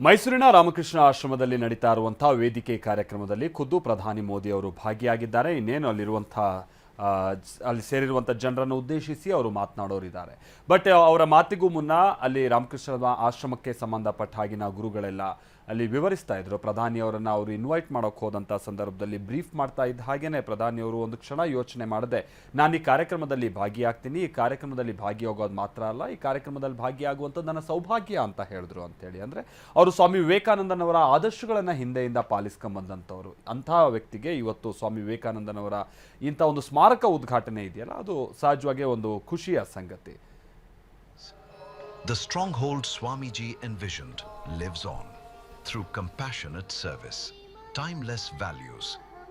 ಮೈಸೂರಿನ ರಾಮಕೃಷ್ಣ ಆಶ್ರಮದಲ್ಲಿ ನಡೀತಾ ಇರುವಂತಹ ವೇದಿಕೆ ಕಾರ್ಯಕ್ರಮದಲ್ಲಿ ಖುದ್ದು ಪ್ರಧಾನಿ ಮೋದಿ ಅವರು ಭಾಗಿಯಾಗಿದ್ದಾರೆ. ಇನ್ನೇನು ಅಲ್ಲಿ ಸೇರಿರುವಂಥ ಜನರನ್ನು ಉದ್ದೇಶಿಸಿ ಅವರು ಮಾತನಾಡೋರಿದ್ದಾರೆ. ಬಟ್ ಅವರ ಮಾತಿಗೂ ಮುನ್ನ ಅಲ್ಲಿ ರಾಮಕೃಷ್ಣ ಆಶ್ರಮಕ್ಕೆ ಸಂಬಂಧಪಟ್ಟ ಹಾಗಿನ ಗುರುಗಳೆಲ್ಲ ಅಲ್ಲಿ ವಿವರಿಸ್ತಾ ಇದ್ರು. ಪ್ರಧಾನಿಯವರನ್ನು ಅವರು ಇನ್ವೈಟ್ ಮಾಡೋಕ್ಕೆ ಹೋದಂಥ ಸಂದರ್ಭದಲ್ಲಿ ಬ್ರೀಫ್ ಮಾಡ್ತಾ ಇದ್ದ ಹಾಗೇನೆ ಪ್ರಧಾನಿಯವರು ಒಂದು ಕ್ಷಣ ಯೋಚನೆ ಮಾಡದೆ, ನಾನು ಈ ಕಾರ್ಯಕ್ರಮದಲ್ಲಿ ಭಾಗಿಯಾಗ್ತೀನಿ, ಈ ಕಾರ್ಯಕ್ರಮದಲ್ಲಿ ಭಾಗಿಯಾಗೋದು ಮಾತ್ರ ಅಲ್ಲ, ಈ ಕಾರ್ಯಕ್ರಮದಲ್ಲಿ ಭಾಗಿಯಾಗುವಂಥದ್ದು ನನ್ನ ಸೌಭಾಗ್ಯ ಅಂತ ಹೇಳಿದ್ರು ಅಂತೇಳಿ. ಅಂದರೆ ಅವರು ಸ್ವಾಮಿ ವಿವೇಕಾನಂದನವರ ಆದರ್ಶಗಳನ್ನು ಹಿಂದೆಯಿಂದ ಪಾಲಿಸ್ಕೊಂಬಂದಂಥವ್ರು. ಅಂತಹ ವ್ಯಕ್ತಿಗೆ ಇವತ್ತು ಸ್ವಾಮಿ ವಿವೇಕಾನಂದನವರ ಇಂಥ ಒಂದು ಸ್ಮಾರಕ ಉದ್ಘಾಟನೆ ಇದೆಯಲ್ಲ, ಅದು ಸಹಜವಾಗಿ ಒಂದು ಖುಷಿಯ ಸಂಗತಿ. The stronghold Swamiji envisioned lives on through compassionate service, timeless values,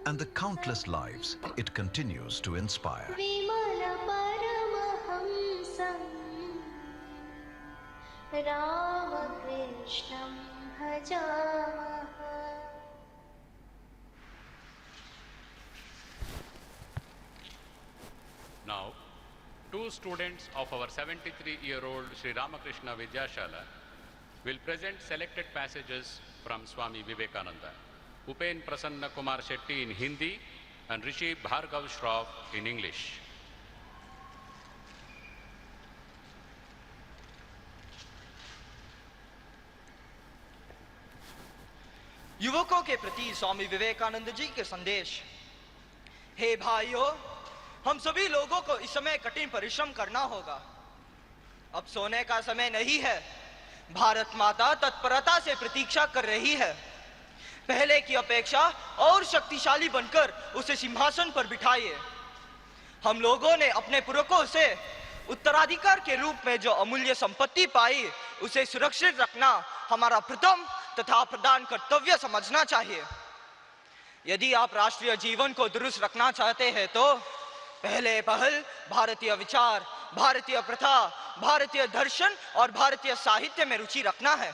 and the countless lives it continues to inspire. Now, two students of our 73-year-old Sri Ramakrishna Vidyashala will present selected passages from Swami Vivekananda. Upen Prasanna Kumar Shetty in Hindi and Rishi Bhargav Shroff in English. युवकों के प्रति स्वामी विवेकानंद जी के संदेश। हे भाइयों, हम सभी लोगों को इस समय कठिन परिश्रम करना होगा। अब सोने का समय नहीं है। भारत माता तत्परता से प्रतीक्षा कर रही है। पहले की अपेक्षा और शक्तिशाली बनकर उसे सिंहासन पर बिठाइए। हम लोगों ने अपने पुरखों से उत्तराधिकार के रूप में जो अमूल्य संपत्ति पाई, उसे सुरक्षित रखना हमारा प्रथम तथा प्रधान कर्तव्य समझना चाहिए। यदि आप राष्ट्रीय जीवन को दुरुस्त रखना चाहते हैं तो पहले पहल भारतीय विचार, भारतीय प्रथा, भारतीय दर्शन और भारतीय साहित्य में रुचि रखना है।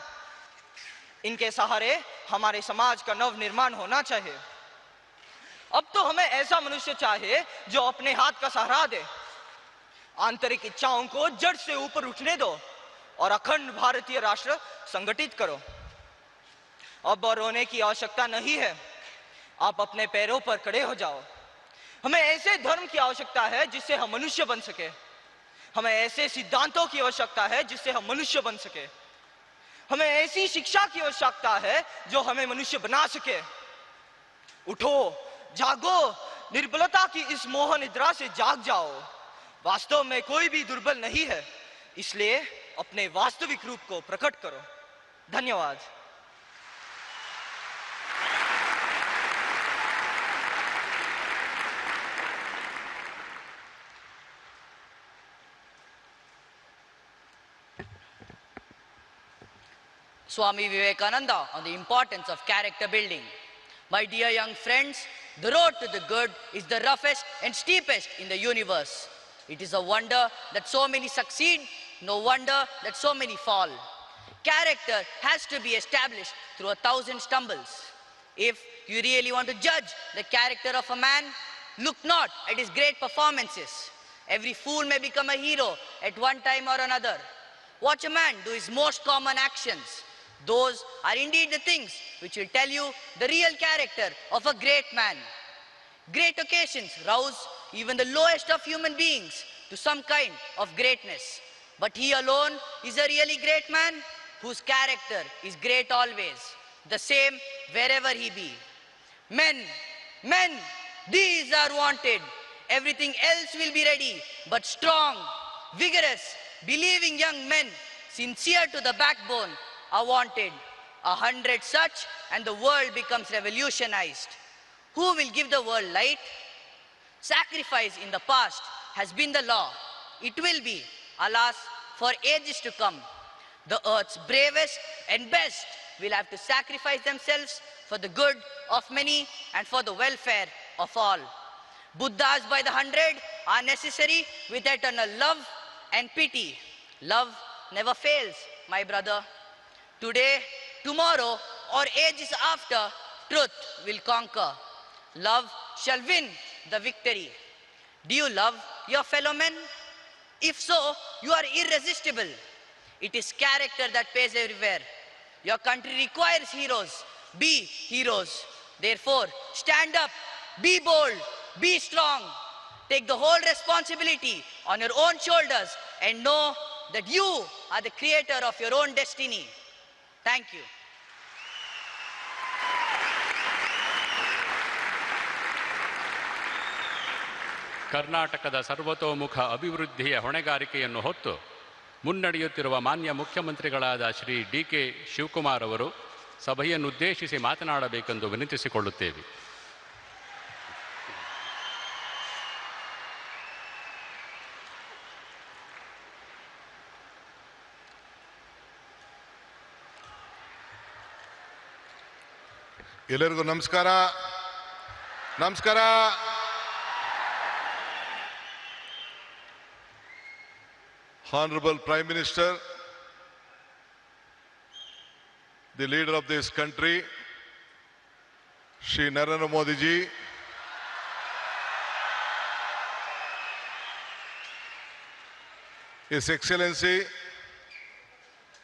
इनके सहारे हमारे समाज का नव निर्माण होना चाहिए। अब तो हमें ऐसा मनुष्य चाहिए जो अपने हाथ का सहारा दे, आंतरिक इच्छाओं को जड़ से ऊपर उठने दो और अखंड भारतीय राष्ट्र संगठित करो। अब रोने की आवश्यकता नहीं है, आप अपने पैरों पर खड़े हो जाओ। हमें ऐसे धर्म की आवश्यकता है जिससे हम मनुष्य बन सके। हमें ऐसे सिद्धांतों की आवश्यकता है जिससे हम मनुष्य बन सके। हमें ऐसी शिक्षा की आवश्यकता है जो हमें मनुष्य बना सके। उठो, जागो, निर्बलता की इस मोह निद्रा से जाग जाओ। वास्तव में कोई भी दुर्बल नहीं है, इसलिए अपने वास्तविक रूप को प्रकट करो। धन्यवाद। Swami Vivekananda on the importance of character building. My dear young friends, the road to the good is the roughest and steepest in the universe. It is a wonder that so many succeed, no wonder that so many fall. Character has to be established through 1,000 stumbles. If you really want to judge the character of a man, look not at his great performances. Every fool may become a hero at one time or another. Watch a man do his most common actions. Those are indeed the things which will tell you the real character of a great man. Great occasions rouse even the lowest of human beings to some kind of greatness. But he alone is a really great man whose character is great always, the same wherever he be. Men, these are wanted. Everything else will be ready, but strong, vigorous, believing young men, sincere to the backbone, are wanted. 100 such and the world becomes revolutionized. Who will give the world light? Sacrifice in the past has been the law. It will be, alas, for ages to come. The earth's bravest and best will have to sacrifice themselves for the good of many and for the welfare of all. Buddhas by the 100 are necessary with eternal love and pity. Love never fails, my brother. Today, tomorrow, or ages after, truth will conquer. Love shall win the victory. Do you love your fellow men? If so, you are irresistible. It is character that pays everywhere. Your country requires heroes. Be heroes. Therefore, stand up, be bold, be strong. Take the whole responsibility on your own shoulders and know that you are the creator of your own destiny. Thank you. ಕರ್ನಾಟಕದ ಸರ್ವತೋಮುಖ ಅಭಿವೃದ್ಧಿಯ ಹೊಣೆಗಾರಿಕೆಯನ್ನು ಹೊತ್ತು ಮುನ್ನಡೆಯುತ್ತಿರುವ ಮಾನ್ಯ ಮುಖ್ಯಮಂತ್ರಿಗಳಾದ Shri DK Shivakumar ಅವರು ಸಭೆಯನ್ನುದ್ದೇಶಿಸಿ ಮಾತನಾಡಬೇಕೆಂದು ವಿನಂತಿಸಿಕೊಳ್ಳುತ್ತೇವೆ. ಎಲ್ಲರಿಗೂ ನಮಸ್ಕಾರ. ನಮಸ್ಕಾರ. Honorable Prime Minister, the leader of this country, Shri Narendra Modi ji, His Excellency,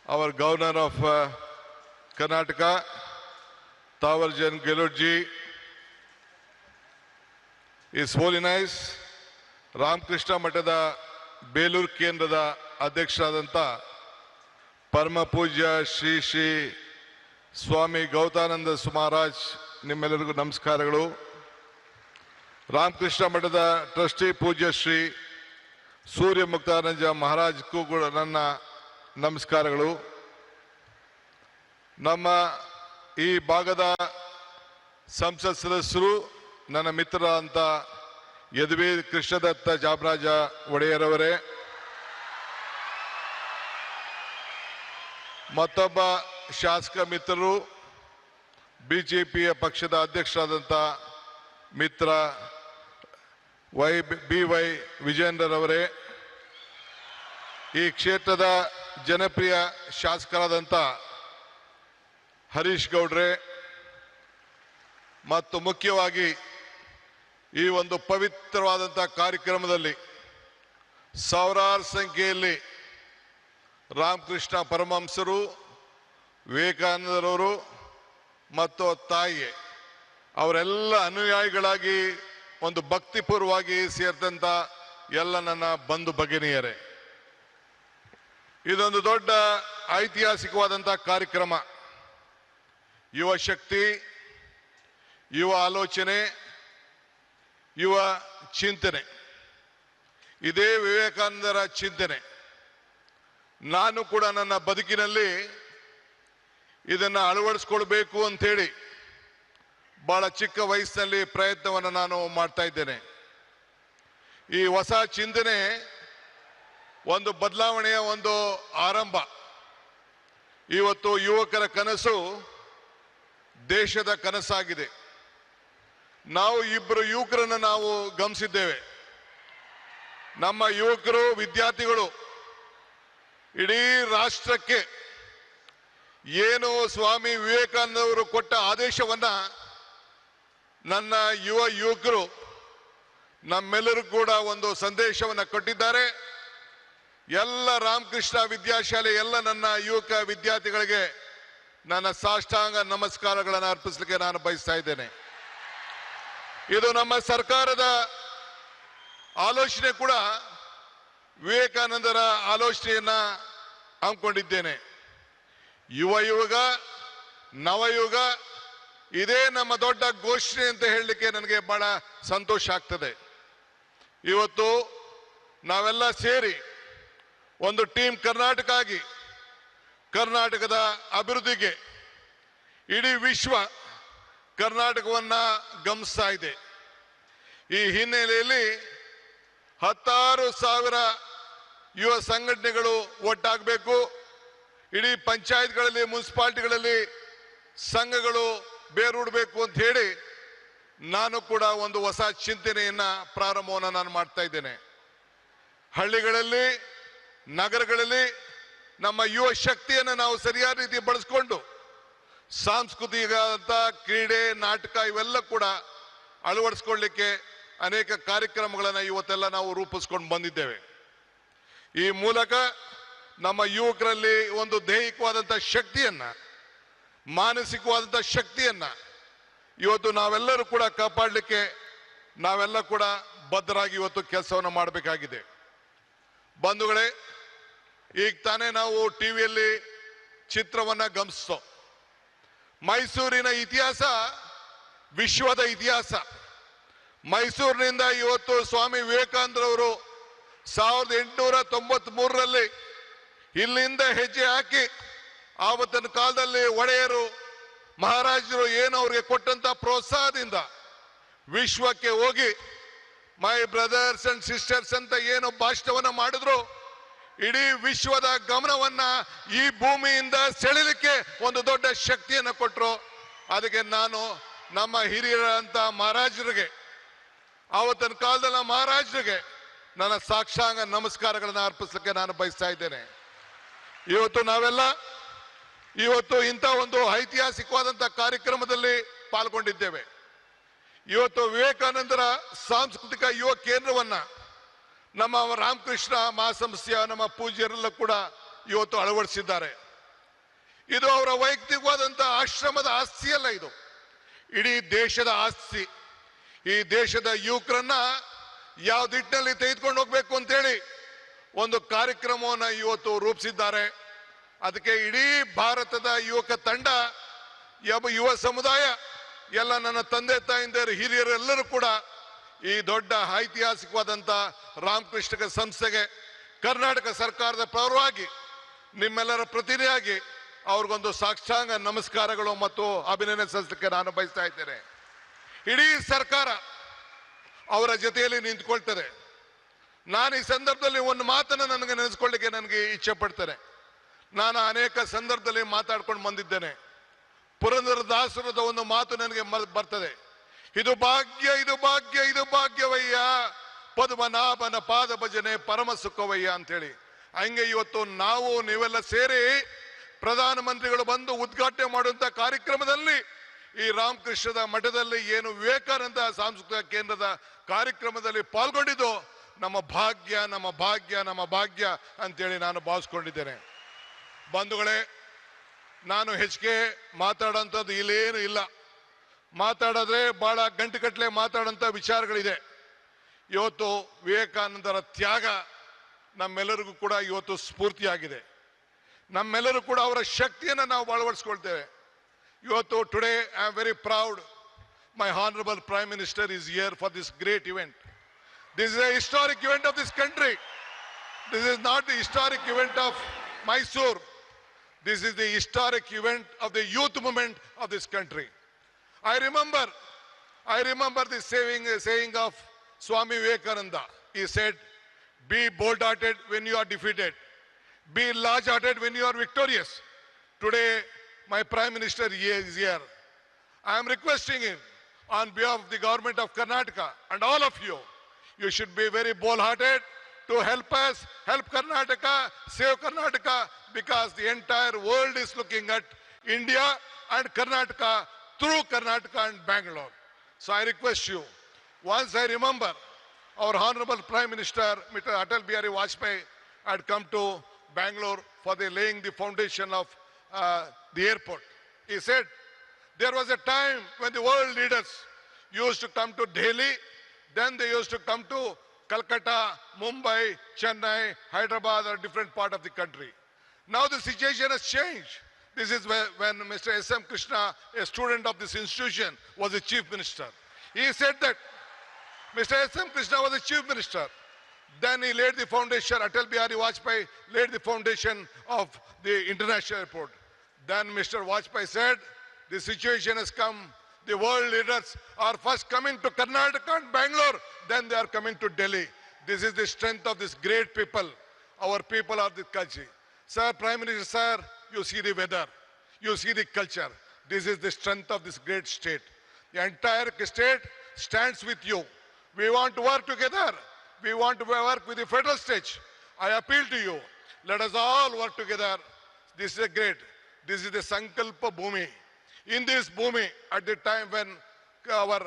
our Governor of Karnataka, Tawarjan Gehlot ji, His Holiness Ramakrishna Maಠದ Belur ಕೇಂದ್ರದ ಅಧ್ಯಕ್ಷರಾದಂಥ ಪರಮ ಪೂಜ್ಯ ಶ್ರೀ ಶ್ರೀ ಸ್ವಾಮಿ ಗೌತಾನಂದ ಮಹಾರಾಜ್, ನಿಮ್ಮೆಲ್ಲರಿಗೂ ನಮಸ್ಕಾರಗಳು. ರಾಮಕೃಷ್ಣ ಮಠದ ಟ್ರಸ್ಟಿ ಪೂಜ್ಯ ಶ್ರೀ ಸೂರ್ಯ ಮುಕ್ತಾನಂದ ಮಹಾರಾಜ್ಗೂ ಕೂಡ ನನ್ನ ನಮಸ್ಕಾರಗಳು. ನಮ್ಮ ಈ ಭಾಗದ ಸಂಸತ್ ಸದಸ್ಯರು, ನನ್ನ ಮಿತ್ರರಾದಂಥ ಯದುವೀ ಕೃಷ್ಣದತ್ತ ಜಾಬರಾಜ ಒಡೆಯರವರೇ, ಮತ್ತೊಬ್ಬ ಶಾಸಕ ಮಿತ್ರರು, ಬಿಜೆಪಿಯ ಪಕ್ಷದ ಅಧ್ಯಕ್ಷರಾದಂಥ ಮಿತ್ರ BY ವಿಜೇಂದ್ರರವರೇ, ಈ ಕ್ಷೇತ್ರದ ಜನಪ್ರಿಯ ಶಾಸಕರಾದಂಥ ಹರೀಶ್ ಗೌಡ್ರೆ, ಮತ್ತು ಮುಖ್ಯವಾಗಿ ಈ ಒಂದು ಪವಿತ್ರವಾದಂಥ ಕಾರ್ಯಕ್ರಮದಲ್ಲಿ ಸಾವಿರಾರು ಸಂಖ್ಯೆಯಲ್ಲಿ ರಾಮಕೃಷ್ಣ ಪರಮಹಂಸರು, ವಿವೇಕಾನಂದರವರು ಮತ್ತು ತಾಯಿ ಅವರೆಲ್ಲ ಅನುಯಾಯಿಗಳಾಗಿ ಒಂದು ಭಕ್ತಿಪೂರ್ವವಾಗಿ ಸೇರಿದಂಥ ಎಲ್ಲ ನನ್ನ ಬಂಧು ಭಗಿನಿಯರೇ, ಇದೊಂದು ದೊಡ್ಡ ಐತಿಹಾಸಿಕವಾದಂಥ ಕಾರ್ಯಕ್ರಮ. ಯುವ ಶಕ್ತಿ, ಯುವ ಆಲೋಚನೆ, ಯುವ ಚಿಂತನೆ, ಇದೇ ವಿವೇಕಾನಂದರ ಚಿಂತನೆ. ನಾನು ಕೂಡ ನನ್ನ ಬದುಕಿನಲ್ಲಿ ಇದನ್ನು ಅಳವಡಿಸ್ಕೊಳ್ಬೇಕು ಅಂಥೇಳಿ ಬಹಳ ಚಿಕ್ಕ ವಯಸ್ಸಿನಲ್ಲಿ ಪ್ರಯತ್ನವನ್ನು ನಾನು ಮಾಡ್ತಾ ಇದ್ದೇನೆ. ಈ ಹೊಸ ಚಿಂತನೆ ಒಂದು ಬದಲಾವಣೆಯ ಒಂದು ಆರಂಭ. ಇವತ್ತು ಯುವಕರ ಕನಸು ದೇಶದ ಕನಸಾಗಿದೆ. ನಾವು ಇಬ್ಬರು ಯುವಕರನ್ನು ನಾವು ಗಮನಿಸಿದ್ದೇವೆ. ನಮ್ಮ ಯುವಕರು, ವಿದ್ಯಾರ್ಥಿಗಳು ಇಡೀ ರಾಷ್ಟ್ರಕ್ಕೆ ಏನು ಸ್ವಾಮಿ ವಿವೇಕಾನಂದವರು ಕೊಟ್ಟ ಆದೇಶವನ್ನ ನನ್ನ ಯುವಕರು ನಮ್ಮೆಲ್ಲರೂ ಕೂಡ ಒಂದು ಸಂದೇಶವನ್ನು ಕೊಟ್ಟಿದ್ದಾರೆ. ಎಲ್ಲ ರಾಮಕೃಷ್ಣ ವಿದ್ಯಾಶಾಲೆ ಎಲ್ಲ ನನ್ನ ಯುವಕ ವಿದ್ಯಾರ್ಥಿಗಳಿಗೆ ನನ್ನ ಸಾಷ್ಟಾಂಗ ನಮಸ್ಕಾರಗಳನ್ನು ಅರ್ಪಿಸಲಿಕ್ಕೆ ನಾನು ಬಯಸ್ತಾ ಇದ್ದೇನೆ. ಇದು ನಮ್ಮ ಸರ್ಕಾರದ ಆಲೋಚನೆ ಕೂಡ ವಿವೇಕಾನಂದರ ಆಲೋಚನೆಯನ್ನ ಹಮ್ಮಿಕೊಂಡಿದ್ದೇನೆ. ಯುಗ ನವಯುಗ, ಇದೇ ನಮ್ಮ ದೊಡ್ಡ ಘೋಷಣೆ ಅಂತ ಹೇಳಲಿಕ್ಕೆ ನನಗೆ ಬಹಳ ಸಂತೋಷ ಆಗ್ತದೆ. ಇವತ್ತು ನಾವೆಲ್ಲ ಸೇರಿ ಒಂದು ಟೀಮ್ ಕರ್ನಾಟಕ ಆಗಿ ಕರ್ನಾಟಕದ ಅಭಿವೃದ್ಧಿಗೆ ಇಡೀ ವಿಶ್ವ ಕರ್ನಾಟಕವನ್ನ ಗಮನಿಸ್ತಾ ಇದೆ. ಈ ಹಿನ್ನೆಲೆಯಲ್ಲಿ 16,000 ಯುವ ಸಂಘಟನೆಗಳು ಒಟ್ಟಾಗಬೇಕು. ಇಡೀ ಪಂಚಾಯತ್ಗಳಲ್ಲಿ, ಮುನ್ಸಿಪಾಲಿಟಿಗಳಲ್ಲಿ ಸಂಘಗಳು ಬೇರೂಡಬೇಕು ಅಂತ ಹೇಳಿ ನಾನು ಕೂಡ ಒಂದು ಹೊಸ ಚಿಂತನೆಯನ್ನ ಪ್ರಾರಂಭವನ್ನು ನಾನು ಮಾಡ್ತಾ ಇದ್ದೇನೆ. ಹಳ್ಳಿಗಳಲ್ಲಿ, ನಗರಗಳಲ್ಲಿ ನಮ್ಮ ಯುವ ಶಕ್ತಿಯನ್ನು ನಾವು ಸರಿಯಾದ ರೀತಿ ಬಳಸ್ಕೊಂಡು ಸಾಂಸ್ಕೃತಿಕ ಕ್ರೀಡೆ, ನಾಟಕ ಇವೆಲ್ಲ ಕೂಡ ಅಳವಡಿಸ್ಕೊಳ್ಳಿಕ್ಕೆ ಅನೇಕ ಕಾರ್ಯಕ್ರಮಗಳನ್ನು ಇವತ್ತೆಲ್ಲ ನಾವು ರೂಪಿಸ್ಕೊಂಡು ಬಂದಿದ್ದೇವೆ. ಈ ಮೂಲಕ ನಮ್ಮ ಯುವಕರಲ್ಲಿ ಒಂದು ದೈಹಿಕವಾದಂಥ ಶಕ್ತಿಯನ್ನ ಮಾನಸಿಕವಾದಂಥ ಶಕ್ತಿಯನ್ನ ಇವತ್ತು ನಾವೆಲ್ಲರೂ ಕೂಡ ಕಾಪಾಡಲಿಕ್ಕೆ ನಾವೆಲ್ಲ ಕೂಡ ಬದ್ಧರಾಗಿ ಇವತ್ತು ಕೆಲಸವನ್ನು ಮಾಡಬೇಕಾಗಿದೆ. ಬಂಧುಗಳೇ, ಈಗ ತಾನೇ ನಾವು ಟಿವಿಯಲ್ಲಿ ಚಿತ್ರವನ್ನ ಗಮನಿಸ್ತೋ. ಮೈಸೂರಿನ ಇತಿಹಾಸ ವಿಶ್ವದ ಇತಿಹಾಸ. ಮೈಸೂರಿನಿಂದ ಇವತ್ತು ಸ್ವಾಮಿ ವಿವೇಕಾನಂದರವರು 1893ರಲ್ಲಿ ಇಲ್ಲಿಂದ ಹೆಜ್ಜೆ ಹಾಕಿ ಆವತ್ತಿನ ಕಾಲದಲ್ಲಿ ಒಡೆಯರು ಮಹಾರಾಜರು ಏನು ಅವ್ರಿಗೆ ಕೊಟ್ಟಂತ ಪ್ರೋತ್ಸಾಹದಿಂದ ವಿಶ್ವಕ್ಕೆ ಹೋಗಿ ಮೈ ಬ್ರದರ್ಸ್ ಅಂಡ್ ಸಿಸ್ಟರ್ಸ್ ಅಂತ ಏನು ಭಾಷಣವನ್ನ ಮಾಡಿದ್ರು, ಇಡೀ ವಿಶ್ವದ ಗಮನವನ್ನ ಈ ಭೂಮಿಯಿಂದ ಸೆಳೆಲಿಕ್ಕೆ ಒಂದು ದೊಡ್ಡ ಶಕ್ತಿಯನ್ನು ಕೊಟ್ಟರು. ಅದಕ್ಕೆ ನಾನು ನಮ್ಮ ಹಿರಿಯರಂತ ಮಹಾರಾಜರಿಗೆ, ಆವತ್ತಿನ ಕಾಲದ ಮಹಾರಾಜರಿಗೆ ನನ್ನ ಸಾಕ್ಷಾಂಗ ನಮಸ್ಕಾರಗಳನ್ನು ಅರ್ಪಿಸಲಿಕ್ಕೆ ನಾನು ಬಯಸ್ತಾ ಇದ್ದೇನೆ. ಇವತ್ತು ಇಂಥ ಒಂದು ಐತಿಹಾಸಿಕವಾದಂತಹ ಕಾರ್ಯಕ್ರಮದಲ್ಲಿ ಪಾಲ್ಗೊಂಡಿದ್ದೇವೆ. ಇವತ್ತು ವಿವೇಕಾನಂದರ ಸಾಂಸ್ಕೃತಿಕ ಯುವ ಕೇಂದ್ರವನ್ನ ನಮ್ಮ ರಾಮಕೃಷ್ಣ ಮಹಾಸಂಸ್ಥೆಯ ನಮ್ಮ ಪೂಜ್ಯರೆಲ್ಲ ಕೂಡ ಇವತ್ತು ಅಳವಡಿಸಿದ್ದಾರೆ. ಇದು ಅವರ ವೈಯಕ್ತಿಕವಾದಂತಹ ಆಶ್ರಮದ ಆಸ್ತಿ ಅಲ್ಲ, ಇದು ಇಡೀ ದೇಶದ ಆಸ್ತಿ. ಈ ದೇಶದ ಯುವಕರನ್ನ ಯಾವ ದಿಟ್ಟಿನಲ್ಲಿ ತೆಗೆದುಕೊಂಡು ಹೋಗ್ಬೇಕು ಅಂತೇಳಿ ಒಂದು ಕಾರ್ಯಕ್ರಮವನ್ನು ಇವತ್ತು ರೂಪಿಸಿದ್ದಾರೆ. ಅದಕ್ಕೆ ಇಡೀ ಭಾರತದ ಯುವಕ ತಂಡ, ಯುವ ಸಮುದಾಯ, ಎಲ್ಲ ನನ್ನ ತಂದೆ ತಾಯಿಂದರು ಹಿರಿಯರೆಲ್ಲರೂ ಕೂಡ ಈ ದೊಡ್ಡ ಐತಿಹಾಸಿಕವಾದಂಥ ರಾಮಕೃಷ್ಣ ಸಂಸ್ಥೆಗೆ ಕರ್ನಾಟಕ ಸರ್ಕಾರದ ಪರವಾಗಿ ನಿಮ್ಮೆಲ್ಲರ ಪ್ರತಿನಿಧಿಯಾಗಿ ಅವ್ರಿಗೊಂದು ಸಾಷ್ಟಾಂಗ ನಮಸ್ಕಾರಗಳು ಮತ್ತು ಅಭಿನಂದನೆ ಸಲ್ಲಿಸಲಿಕ್ಕೆ ನಾನು ಬಯಸ್ತಾ ಇದ್ದೇನೆ. ಇಡೀ ಸರ್ಕಾರ ಅವರ ಜೊತೆಯಲ್ಲಿ ನಿಂತ್ಕೊಳ್ತಾರೆ. ನಾನು ಈ ಸಂದರ್ಭದಲ್ಲಿ ಒಂದು ಮಾತನ್ನು ನನಗೆ ನೆನೆಸ್ಕೊಳ್ಳಿಕ್ಕೆ ನನಗೆ ಇಚ್ಛೆ ಪಡ್ತೇನೆ. ನಾನು ಅನೇಕ ಸಂದರ್ಭದಲ್ಲಿ ಮಾತಾಡ್ಕೊಂಡು ಬಂದಿದ್ದೇನೆ. ಪುರಂದರದಾಸರದ ಒಂದು ಮಾತು ನನಗೆ ಬರ್ತದೆ, ಇದು ಭಾಗ್ಯ ಇದು ಭಾಗ್ಯ ಇದು ಭಾಗ್ಯವಯ್ಯ, ಪದ್ಮನಾಭನ ಪಾದ ಭಜನೆ ಪರಮ ಸುಖವಯ್ಯ ಅಂತೇಳಿ. ಹಂಗೆ ಇವತ್ತು ನಾವು ನೀವೆಲ್ಲ ಸೇರಿ ಪ್ರಧಾನಮಂತ್ರಿಗಳು ಬಂದು ಉದ್ಘಾಟನೆ ಮಾಡುವಂತ ಕಾರ್ಯಕ್ರಮದಲ್ಲಿ ಈ ರಾಮಕೃಷ್ಣದ ಮಠದಲ್ಲಿ ಏನು ವಿವೇಕಾನಂದ ಸಾಂಸ್ಕೃತಿಕ ಕೇಂದ್ರದ ಕಾರ್ಯಕ್ರಮದಲ್ಲಿ ಪಾಲ್ಗೊಂಡಿದ್ದು ನಮ್ಮ ಭಾಗ್ಯ ನಮ್ಮ ಭಾಗ್ಯ ನಮ್ಮ ಭಾಗ್ಯ ಅಂತೇಳಿ ನಾನು ಭಾವಿಸ್ಕೊಂಡಿದ್ದೇನೆ. ಬಂಧುಗಳೇ, ನಾನು ಹೆಚ್ಚಿಗೆ ಮಾತಾಡೋಂಥದ್ದು ಇಲ್ಲೇನು ಇಲ್ಲ. ಮಾತಾಡಿದ್ರೆ ಬಹಳ ಗಂಟೆಗಟ್ಟಲೆ ಮಾತಾಡೋಂಥ ವಿಚಾರಗಳಿದೆ. ಇವತ್ತು ವಿವೇಕಾನಂದರ ತ್ಯಾಗ ನಮ್ಮೆಲ್ಲರಿಗೂ ಕೂಡ ಇವತ್ತು ಸ್ಫೂರ್ತಿಯಾಗಿದೆ. ನಮ್ಮೆಲ್ಲರೂ ಕೂಡ ಅವರ ಶಕ್ತಿಯನ್ನು ನಾವು ಅಳವಡಿಸ್ಕೊಳ್ತೇವೆ. ಇವತ್ತು today I am very proud my honourable prime minister is here for this great event. This is A historic event of this country. This is not the historic event of Mysore. This is the historic event of the youth movement of this country. I remember the saying of Swami Vivekananda. He said, be bold-hearted when you are defeated. Be large-hearted when you are victorious. Today, my Prime Minister is here. I am requesting him on behalf of the government of Karnataka and all of you, you should be very bold-hearted to help us, help Karnataka, save Karnataka, because the entire world is looking at India and Karnataka through Karnataka and Bangalore. So I request you, once I remember our Honorable Prime Minister, Mr. Atal Bihari Vajpayee, had come to Bangalore for the laying the foundation of the airport. He said, there was a time when the world leaders used to come to Delhi, then they used to come to Calcutta, Mumbai, Chennai, Hyderabad, or different part of the country. Now the situation has changed. This is when Mr. S.M. Krishna, a student of this institution, was the chief minister. He said that Mr. S.M. Krishna was the chief minister. Then he laid the foundation, Atal Bihari Vajpayee laid the foundation of the international airport. Then Mr. Vajpayee said, the situation has come. The world leaders are first coming to Karnataka and Bangalore, then they are coming to Delhi. This is the strength of this great people. Our people are the culture. Sir, Prime Minister, sir, you see the weather, you see the culture. This is the strength of this great state. The entire state stands with you. We want to work together. We want to work with the federal state. I appeal to you. Let us all work together. This is a great. This is the Sankalpa Bhumi. In this Bhumi, at the time when our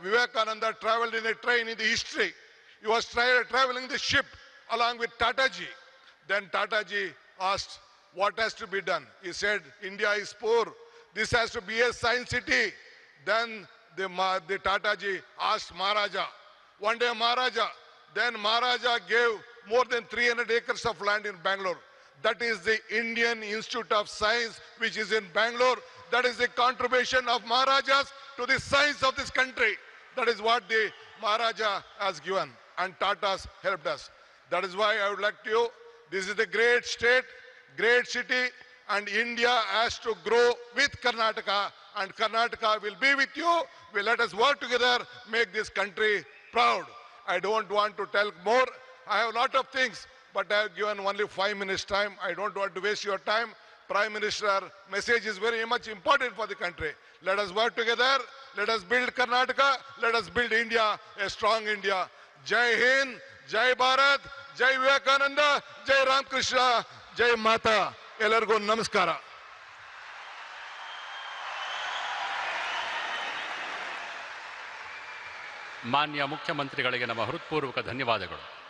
Vivekananda traveled in a train in the history, he was traveling the ship along with Tataji. Then Tataji asked, what has to be done? He said, India is poor. This has to be a science city. Then the Tataji asked Maharaja. One day Maharaja gave more than 300 acres of land in Bangalore. That is the Indian Institute of Science, which is in Bangalore. That is the contribution of Maharajas to the science of this country. That is what the Maharaja has given, and Tatas helped us. That is why I would like to, this is the great state, great city, and India has to grow with Karnataka, and Karnataka will be with you. Let us work together, make this country proud. I don't want to tell more. I have a lot of things, but I have given only 5 minutes time. I don't want to waste your time. Prime Minister message is very much important for the country. Let us work together. Let us build Karnataka. Let us build India, a strong India. Jai Hind, Jai Bharat, Jai Vivekananda, Jai Ram Krishna, Jai Mata. Ellargu namaskara. ಮಾನ್ಯ ಮುಖ್ಯಮಂತ್ರಿಗಳಿಗೆ ನಮ್ಮ ಹೃತ್ಪೂರ್ವಕ ಧನ್ಯವಾದಗಳು.